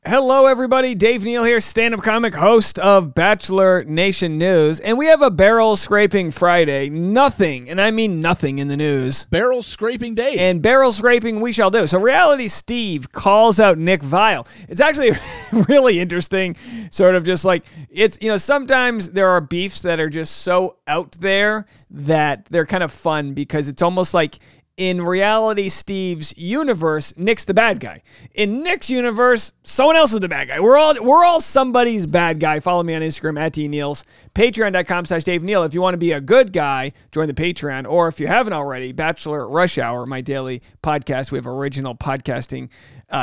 Hello, everybody. Dave Neal here, stand-up comic, host of Bachelor Nation News, and we have a barrel scraping Friday. Nothing, and I mean nothing in the news. Barrel scraping day. And barrel scraping we shall do. So Reality Steve calls out Nick Viall. It's actually really interesting, sort of just like, it's, you know, sometimes there are beefs that are just so out there that they're kind of fun because it's almost like, in Reality Steve's universe, Nick's the bad guy. In Nick's universe, someone else is the bad guy. We're all somebody's bad guy. Follow me on Instagram @tneals, patreon.com/Dave Neal. If you want to be a good guy, join the Patreon. Or if you haven't already, Bachelor Rush Hour, my daily podcast. We have original podcasting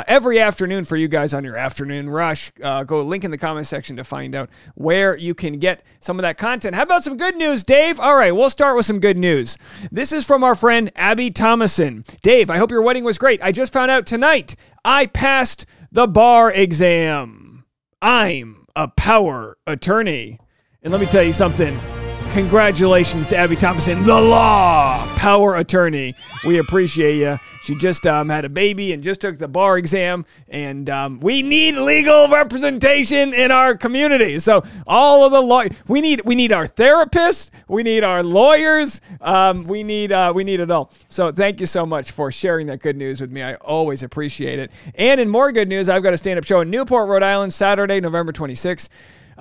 every afternoon for you guys on your afternoon rush. Go link in the comment section to find out where you can get some of that content. How about some good news, Dave? All right, we'll start with some good news. This is from our friend Abby Thomason. Dave, I hope your wedding was great. I just found out tonight I passed the bar exam. I'm a power attorney. And let me tell you something. Congratulations to Abby Thomason, the law power attorney. We appreciate you. She just had a baby and just took the bar exam, and we need legal representation in our community. So all of the we need our therapists, we need our lawyers, we need it all. So thank you so much for sharing that good news with me. I always appreciate it. And in more good news, I've got a stand-up show in Newport, Rhode Island, Saturday, November 26th.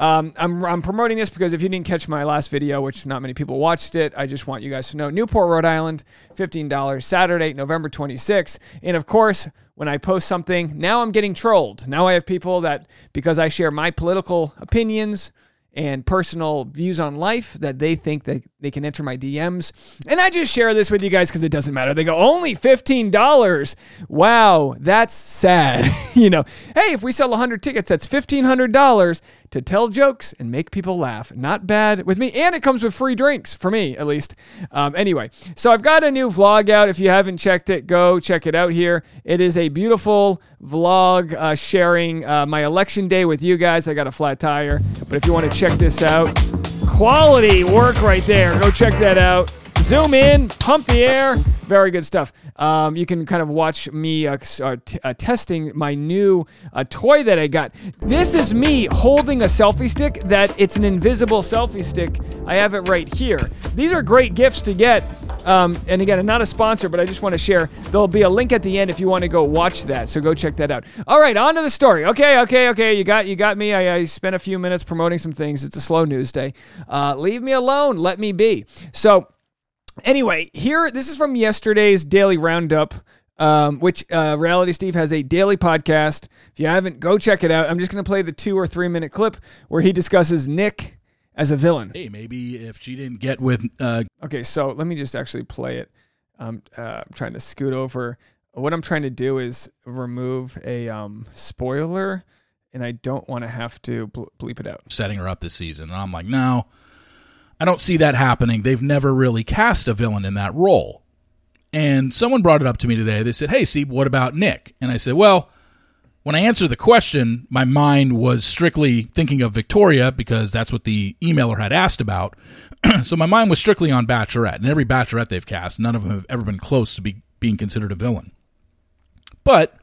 I'm promoting this because if you didn't catch my last video, which not many people watched it, I just want you guys to know. Newport, Rhode Island, $15, Saturday, November 26th. And of course, when I post something, now I'm getting trolled. Now I have people that, because I share my political opinions and personal views on life, that they think that they can enter my DMs. And I just share this with you guys because it doesn't matter. They go, only $15. Wow, that's sad. You know, hey, if we sell 100 tickets, that's $1,500 to tell jokes and make people laugh. Not bad with me. And it comes with free drinks, for me at least. Anyway, so I've got a new vlog out. If you haven't checked it, go check it out here. It is a beautiful vlog sharing my election day with you guys. I got a flat tire. But if you want to check this out, quality work right there. Go check that out. Zoom in, pump the air. Very good stuff. You can kind of watch me testing my new toy that I got. This is me holding a selfie stick that it's an invisible selfie stick. I have it right here. These are great gifts to get. And again, I'm not a sponsor, but I just want to share. There'll be a link at the end if you want to go watch that. So go check that out. All right, on to the story. Okay. You got me. I spent a few minutes promoting some things. It's a slow news day. Leave me alone. Let me be. So anyway, this is from yesterday's Daily Roundup, which Reality Steve has a daily podcast. If you haven't, go check it out. I'm just going to play the 2 or 3 minute clip where he discusses Nick as a villain. Hey, maybe if she didn't get with... Okay, so let me just actually play it. I'm trying to scoot over. What I'm trying to do is remove a spoiler, and I don't want to have to bleep it out. Setting her up this season. And I'm like, no, I don't see that happening. They've never really cast a villain in that role. And someone brought it up to me today. They said, hey, Steve, what about Nick? And I said, well, when I answered the question, my mind was strictly thinking of Victoria because that's what the emailer had asked about. So my mind was strictly on Bachelorette. And every Bachelorette they've cast, none of them have ever been close to being considered a villain. But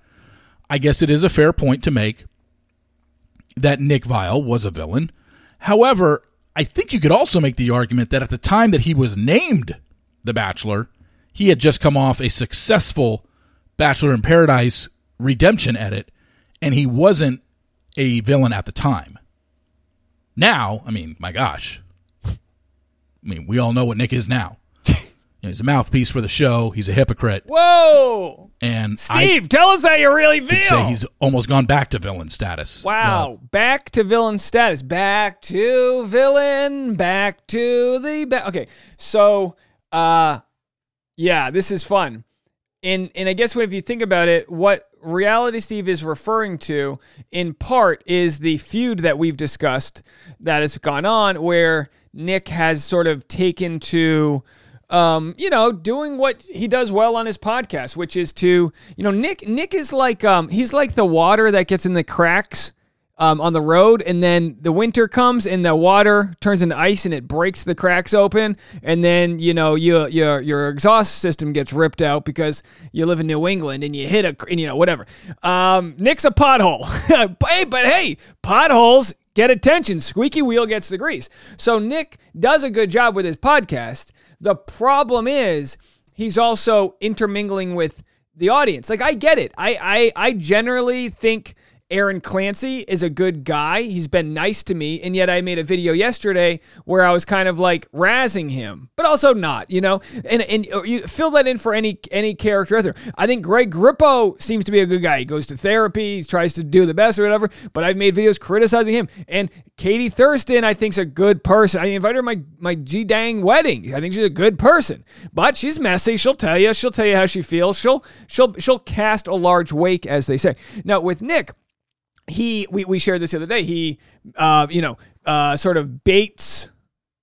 I guess it is a fair point to make that Nick Viall was a villain. However, I think you could also make the argument that at the time that he was named the Bachelor, he had just come off a successful Bachelor in Paradise redemption edit, and he wasn't a villain at the time. Now, I mean, my gosh. I mean, we all know what Nick is now. He's a mouthpiece for the show. He's a hypocrite. Whoa! And Steve, tell us how you really feel. I'd say he's almost gone back to villain status. Wow, back to villain status. Back to villain. Back to the... Okay, so, yeah, this is fun. And I guess if you think about it, what Reality Steve is referring to, in part, is the feud that we've discussed that has gone on, where Nick has sort of taken to... doing what he does well on his podcast, which is to, Nick is like, he's like the water that gets in the cracks on the road, and then the winter comes and the water turns into ice and it breaks the cracks open, and then your exhaust system gets ripped out because you live in New England and you hit whatever. Nick's a pothole. but hey, potholes get attention. Squeaky wheel gets the grease. So Nick does a good job with his podcast. The problem is he's also intermingling with the audience. Like, I get it. I generally think Aaron Clancy is a good guy. He's been nice to me, and yet I made a video yesterday where I was kind of like razzing him, but also not, and you fill that in for any character out there. I think Greg Grippo seems to be a good guy. He goes to therapy, he tries to do the best or whatever, but I've made videos criticizing him. And Katie Thurston, I think, is a good person. I invited her to my G-dang wedding. I think she's a good person, but she's messy. She'll tell you how she feels. She'll cast a large wake, as they say. Now with Nick, we shared this the other day. He, sort of baits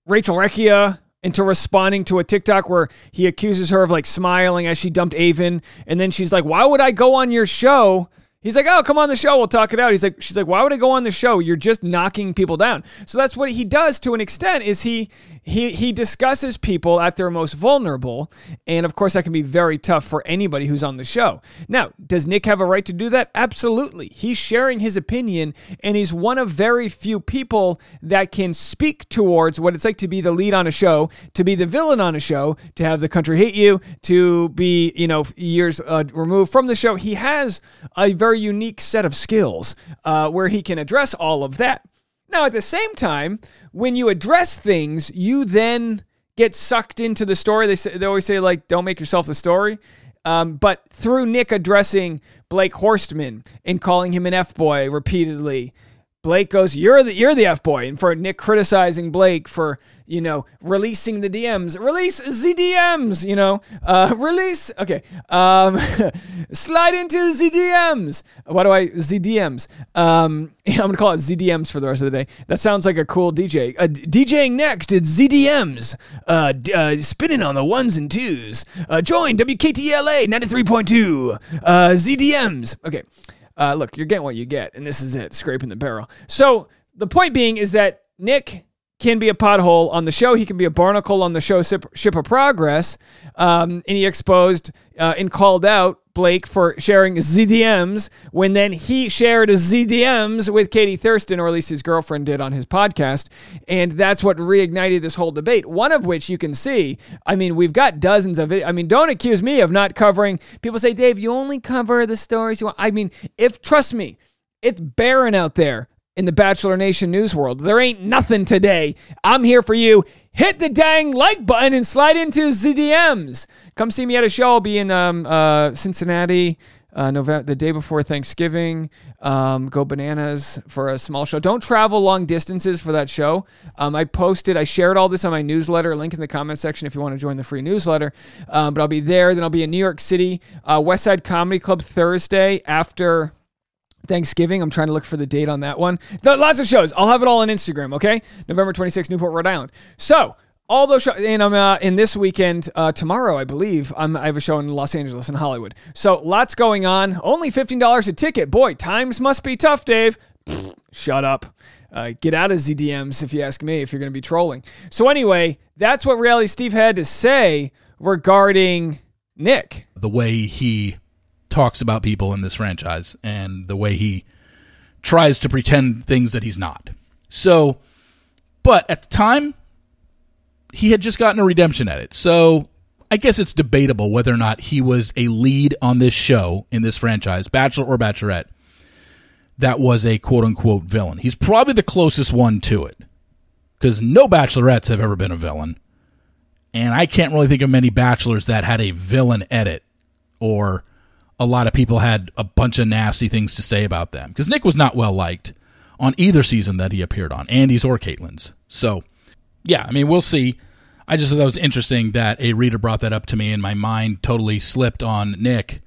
Rachel Recchia into responding to a TikTok where he accuses her of like smiling as she dumped Avon. And then she's like, why would I go on your show? He's like, oh, come on the show. We'll talk it out. She's like, why would I go on the show? You're just knocking people down. So that's what he does to an extent, is he discusses people at their most vulnerable. And of course, that can be very tough for anybody who's on the show. Now, does Nick have a right to do that? Absolutely. He's sharing his opinion, and he's one of very few people that can speak towards what it's like to be the lead on a show, to be the villain on a show, to have the country hate you, to be, years removed from the show. He has a very unique set of skills where he can address all of that. Now, at the same time, when you address things, you then get sucked into the story. They always say, like, don't make yourself the story. But through Nick addressing Blake Horstman and calling him an F-boy repeatedly, Blake goes, you're the F-boy. And for Nick criticizing Blake for, releasing the DMs. Release the DMs, release. Okay. Slide into the DMs. ZDMs. I'm going to call it ZDMs for the rest of the day. That sounds like a cool DJ. DJing next, it's ZDMs. Spinning on the ones and twos. Join WKTLA 93.2. ZDMs. Okay. Look, you're getting what you get, and this is it, scraping the barrel. So the point being is that Nick can be a pothole on the show. He can be a barnacle on the show Ship of Progress. And he exposed and called out Blake for sharing ZDMs when then he shared ZDMs with Katie Thurston, or at least his girlfriend did on his podcast. And that's what reignited this whole debate, one of which you can see. I mean, we've got dozens of it. I mean, don't accuse me of not covering. People say, Dave, you only cover the stories you want. I mean, trust me, it's barren out there in the Bachelor Nation news world. There ain't nothing today. I'm here for you. Hit the dang like button and slide into ZDMs. Come see me at a show. I'll be in Cincinnati the day before Thanksgiving. Go bananas for a small show. Don't travel long distances for that show. I shared all this on my newsletter. Link in the comment section if you want to join the free newsletter. But I'll be there. Then I'll be in New York City. West Side Comedy Club Thursday after Thanksgiving. I'm trying to look for the date on that one. Lots of shows. I'll have it all on Instagram, okay? November 26th, Newport, Rhode Island. So, all those shows, and I'm in this weekend, tomorrow, I believe, I have a show in Los Angeles and Hollywood. So, lots going on. Only $15 a ticket. Boy, times must be tough, Dave. Shut up. Get out of ZDMs, if you ask me, if you're going to be trolling. So, anyway, that's what Reality Steve had to say regarding Nick. The way he talks about people in this franchise and the way he tries to pretend things that he's not. So, but at the time, he had just gotten a redemption edit. So I guess it's debatable whether or not he was a lead on this show in this franchise, Bachelor or Bachelorette, that was a quote-unquote villain. He's probably the closest one to it because no Bachelorettes have ever been a villain. And I can't really think of many Bachelors that had a villain edit or a lot of people had a bunch of nasty things to say about them. Because Nick was not well liked on either season that he appeared on, Andy's or Caitlin's. So, yeah, I mean, we'll see. I just thought that was interesting that a reader brought that up to me, and my mind totally slipped on Nick.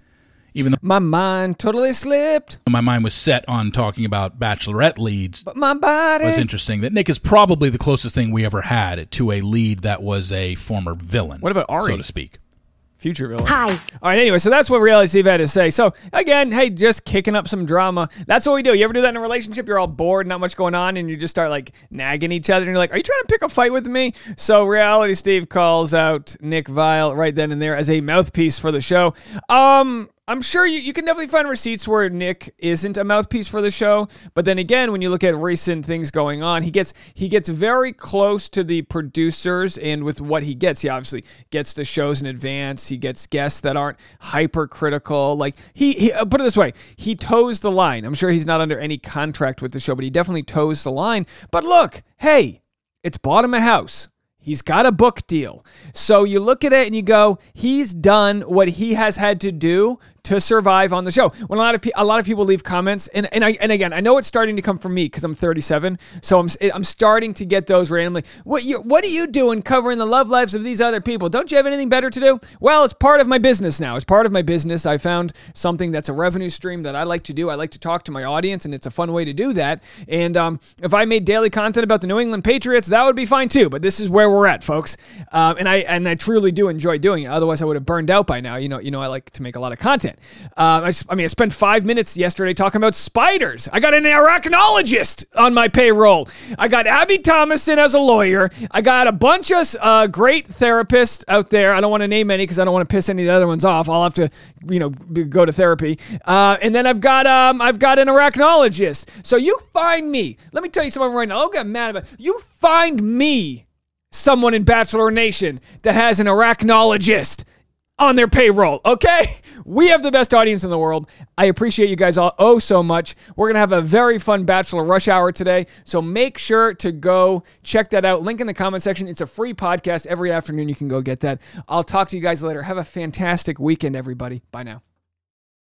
Even though my mind totally slipped. My mind was set on talking about Bachelorette leads. But my body. It was interesting that Nick is probably the closest thing we ever had to a lead that was a former villain. What about Ari? So to speak. future villain. Hi. All right, anyway, so that's what Reality Steve had to say. So, again, hey, just kicking up some drama. That's what we do. You ever do that in a relationship? You're all bored, not much going on, and you just start, like, nagging each other, and you're like, are you trying to pick a fight with me? So Reality Steve calls out Nick Viall right then and there as a mouthpiece for the show. I'm sure you can definitely find receipts where Nick isn't a mouthpiece for the show, but then again, when you look at recent things going on, he gets very close to the producers, and with what he obviously gets the shows in advance. He gets guests that aren't hypercritical. Like he put it this way, he toes the line. I'm sure he's not under any contract with the show, but he definitely toes the line. But look, hey, it's bought him a house. He's got a book deal. So you look at it and you go, he's done what he has had to do to survive on the show. When a lot of people leave comments, and again, I know it's starting to come from me because I'm 37, so I'm starting to get those randomly. What are you doing covering the love lives of these other people? Don't you have anything better to do? Well, it's part of my business now. It's part of my business. I found something that's a revenue stream that I like to do. I like to talk to my audience, and it's a fun way to do that. And if I made daily content about the New England Patriots, that would be fine too. But this is where we're at, folks. And I truly do enjoy doing it. Otherwise, I would have burned out by now. You know, I like to make a lot of content. I spent 5 minutes yesterday talking about spiders. I got an arachnologist on my payroll. I got Abby Thomason as a lawyer. I got a bunch of great therapists out there. I don't want to name any because I don't want to piss any of the other ones off. I'll have to, go to therapy. And then I've got an arachnologist. So you find me. Let me tell you something right now. I'll get mad about it. You find me someone in Bachelor Nation that has an arachnologist on their payroll, okay? We have the best audience in the world. I appreciate you guys all so much. We're going to have a very fun Bachelor Rush Hour today, so make sure to go check that out. Link in the comment section. It's a free podcast every afternoon. You can go get that. I'll talk to you guys later. Have a fantastic weekend, everybody. Bye now.